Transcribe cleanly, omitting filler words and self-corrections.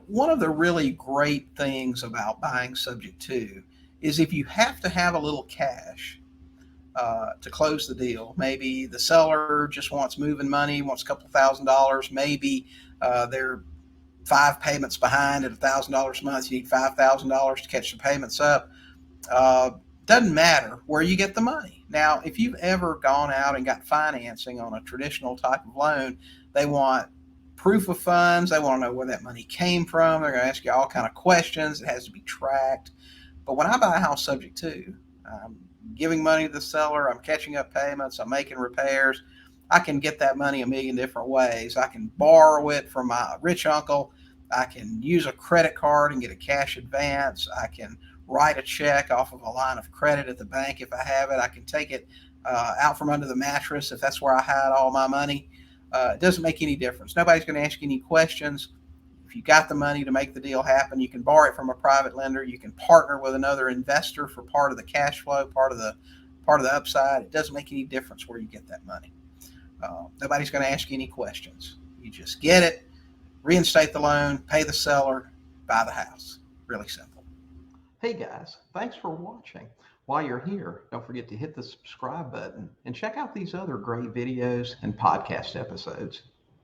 One of the really great things about buying subject to is if you have to have a little cash to close the deal. Maybe the seller just wants moving money, wants a couple $1,000. Maybe they're 5 payments behind at $1,000 a month. You need $5,000 to catch the payments up. Uh, doesn't matter where you get the money. Now, if you've ever gone out and got financing on a traditional type of loan, they want proof of funds. They want to know where that money came from. They're going to ask you all kind of questions. It has to be tracked. But when I buy a house subject to, I'm giving money to the seller. I'm catching up payments. I'm making repairs. I can get that money a million different ways. I can borrow it from my rich uncle. I can use a credit card and get a cash advance. I can write a check off of a line of credit at the bank if I have it. I can take it out from under the mattress if that's where I had all my money. It doesn't make any difference. Nobody's going to ask you any questions. If you got the money to make the deal happen, you can borrow it from a private lender. You can partner with another investor for part of the cash flow, part of the upside. It doesn't make any difference where you get that money. Nobody's going to ask you any questions. You just get it, reinstate the loan, pay the seller, buy the house. Really simple. Hey guys, thanks for watching. While you're here, don't forget to hit the subscribe button and check out these other great videos and podcast episodes.